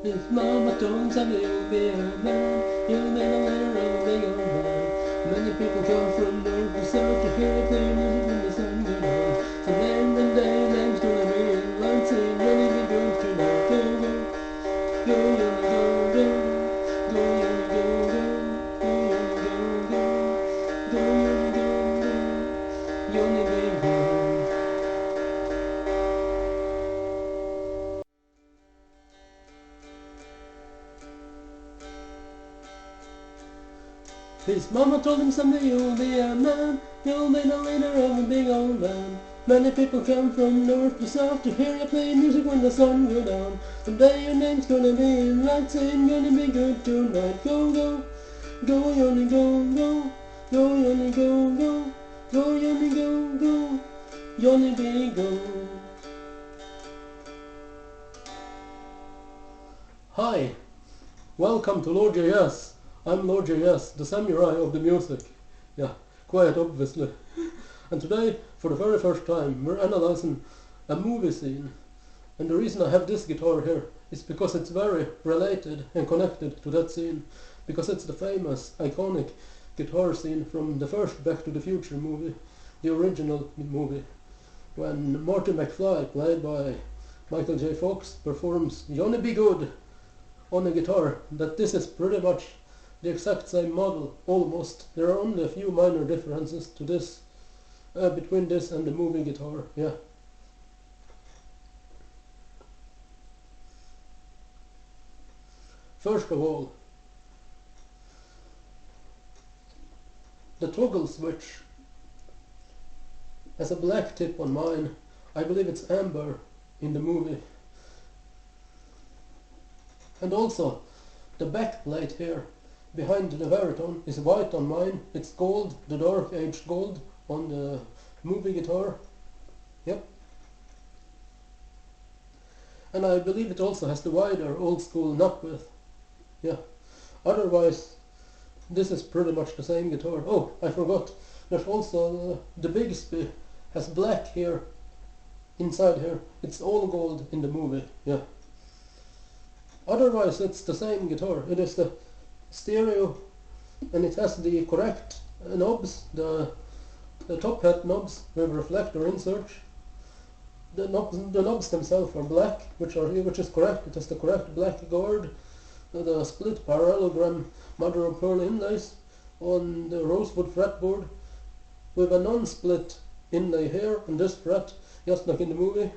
His mama told him you'll be a man, you'll be the winner of a big old band. Many people come from north to south to hear it play music when the sun goes down. Someday one day name's gonna be in line saying really be good tonight. Go, go, go, Yoni, go, go, go, Yoni, go, go, go, Yoni, go, go, go, Yoni, go, go, Yoni, be good. His mama told him someday you'll be a man, you'll be the leader of a big old band. Many people come from north to south to hear you play music when the sun goes down. Someday your name's gonna be in lights saying gonna be good tonight. Go, go, go, Yoni, go, go, go, Yoni, go, go, go, Yoni, go, go, Yoni, be go. Hi, welcome to Lord JS. I'm Lord JS, the samurai of the music. Yeah, quite obviously. And today, for the very first time, we're analyzing a movie scene. And the reason I have this guitar here is because it's very related and connected to that scene. Because it's the famous, iconic guitar scene from the first Back to the Future movie, the original movie, when Marty McFly, played by Michael J. Fox, performs "Johnny Be Good" on a guitar. That this is pretty much the exact same model, almost. There are only a few minor differences to this, between this and the movie guitar, yeah. First of all, the toggle switch has a black tip on mine. I believe it's amber in the movie. And also, the back plate here behind the baritone is white on mine. It's gold, the dark aged gold on the movie guitar. Yep. And I believe it also has the wider old school nut width. Yeah. Otherwise, this is pretty much the same guitar. Oh, I forgot. There's also the Bigsby has black here, inside here. It's all gold in the movie. Yeah. Otherwise, it's the same guitar. It is the stereo, and it has the correct knobs, the top hat knobs with reflector inserts. The knobs themselves are black, which is correct. It has the correct black guard, the split parallelogram mother of pearl inlays on the rosewood fretboard, with a non-split inlay here on this fret, just like in the movie,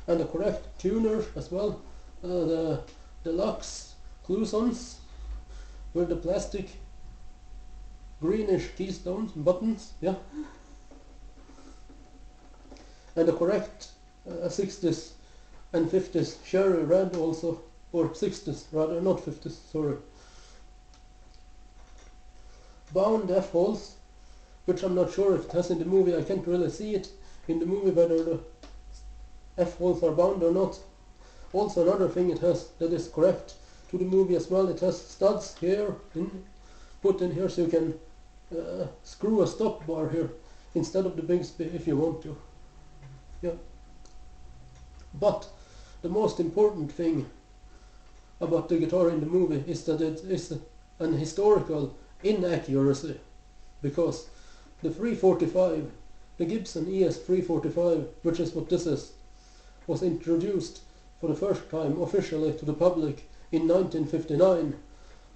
and the correct tuners as well. The deluxe cloisons with the plastic greenish keystones and buttons, yeah. And the correct 60s and 50s cherry red also, or 60s rather, not 50s, sorry. Bound F-holes, which I'm not sure if it has in the movie. I can't really see it in the movie whether the F-holes are bound or not. Also another thing it has that is correct to the movie as well, it has studs here, put in here, so you can screw a stop bar here instead of the Bigsby if you want to. Yeah. But the most important thing about the guitar in the movie is that it is an historical inaccuracy, because the 345, the Gibson ES 345, which is what this is, was introduced for the first time officially to the public in 1959,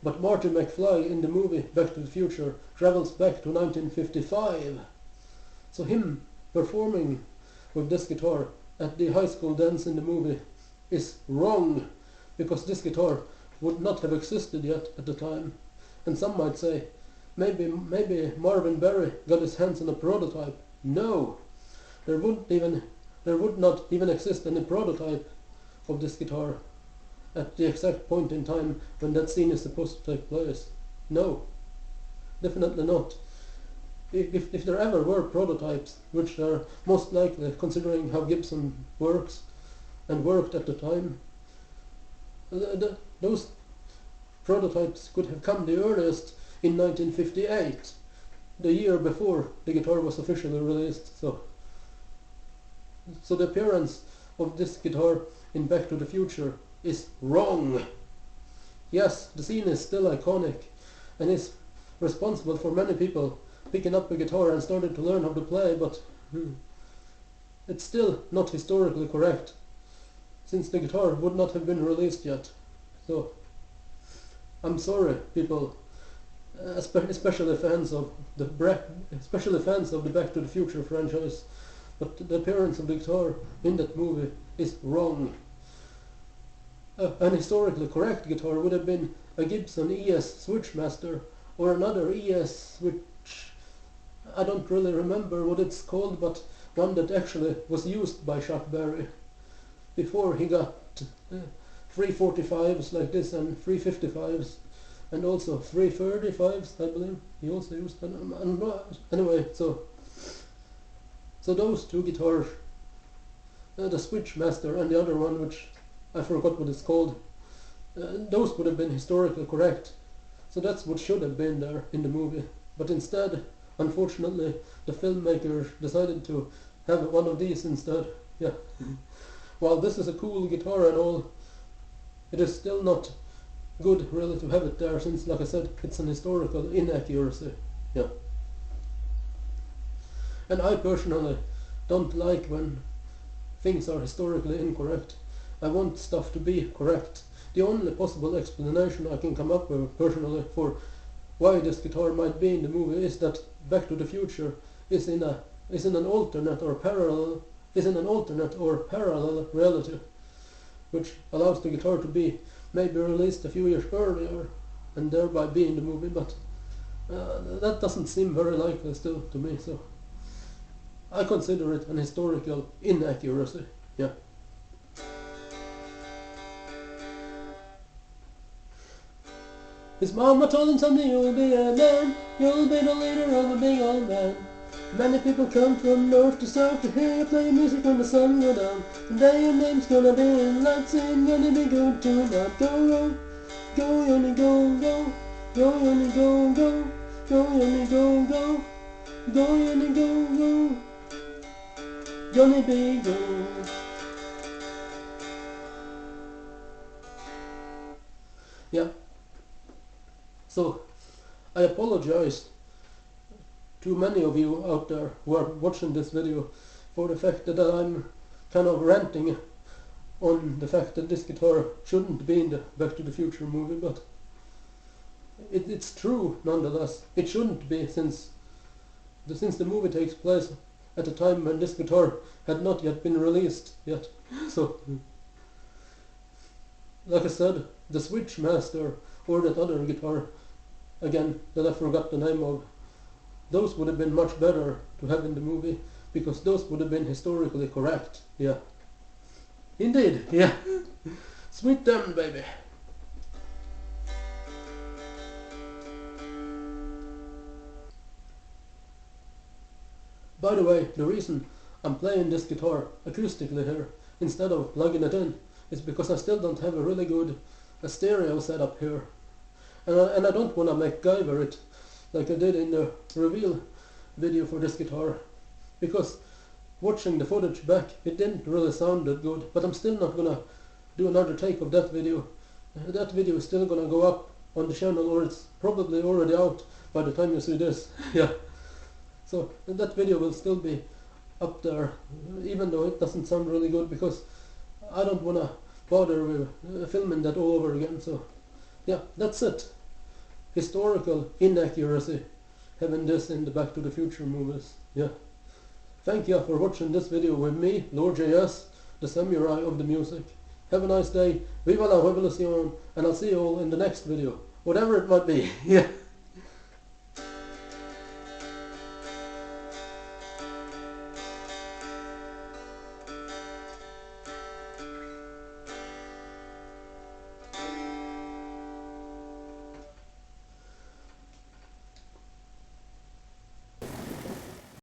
but Marty McFly in the movie Back to the Future travels back to 1955. So him performing with this guitar at the high school dance in the movie is wrong, because this guitar would not have existed yet at the time. And some might say, maybe Marvin Berry got his hands on a prototype. No, there would not even exist any prototype of this guitar at the exact point in time when that scene is supposed to take place. No, definitely not. If there ever were prototypes, which are most likely considering how Gibson works and worked at the time, those prototypes could have come the earliest in 1958, the year before the guitar was officially released. So the appearance of this guitar in Back to the Future is wrong. yes, the scene is still iconic and is responsible for many people picking up a guitar and starting to learn how to play, but it's still not historically correct, since the guitar would not have been released yet. So I'm sorry, people, especially fans of the Back to the Future franchise, but the appearance of the guitar in that movie is wrong. An historically correct guitar would have been a Gibson ES Switchmaster, or another ES, which I don't really remember what it's called, but one that actually was used by Chuck Berry before he got 345s like this and 355s and also 335s, I believe he also used them. Anyway, so those two guitars, the Switchmaster and the other one, which I forgot what it's called, those would have been historically correct. So that's what should have been there in the movie. But instead, unfortunately, the filmmakers decided to have one of these instead. Yeah. While this is a cool guitar and all, it is still not good really to have it there, since, like I said, it's an historical inaccuracy. Yeah. And I personally don't like when things are historically incorrect. I want stuff to be correct. The only possible explanation I can come up with personally for why this guitar might be in the movie is that Back to the Future is in an alternate or parallel reality, which allows the guitar to be maybe released a few years earlier and thereby be in the movie, but that doesn't seem very likely still to me, so I consider it an historical inaccuracy. Yeah. His mama told him someday you'll be a man, you'll be the leader of a big old band. Many people come from north to south to hear you play music when the sun go down. Someday your name's gonna be in lights and gonna be good to now. Go, go, go, Johnny, go, go, go, Johnny, go, go, go, Johnny, go, go, go, Johnny, go, go, Johnny be go. Yeah. So, I apologize to many of you out there who are watching this video for the fact that I'm kind of ranting on the fact that this guitar shouldn't be in the Back to the Future movie, but it's true nonetheless. It shouldn't be, since the movie takes place at a time when this guitar had not yet been released yet. So, like I said, the Switchmaster or that other guitar, again, that I forgot the name of, those would have been much better to have in the movie, because those would have been historically correct. Yeah. Indeed, yeah. Sweet them, baby. By the way, the reason I'm playing this guitar acoustically here instead of plugging it in is because I still don't have a really good stereo setup here. And I don't want to MacGyver it like I did in the reveal video for this guitar, because watching the footage back, it didn't really sound that good, but I'm still not gonna do another take of that video. That video is still gonna go up on the channel, or it's probably already out by the time you see this. Yeah. So that video will still be up there, even though it doesn't sound really good, because I don't wanna bother with filming that all over again. So yeah, that's it. Historical inaccuracy, having this in the Back to the Future movies. Yeah. Thank you for watching this video with me, Lord JS, the samurai of the music. Have a nice day, viva la revolution, and I'll see you all in the next video, whatever it might be. Yeah.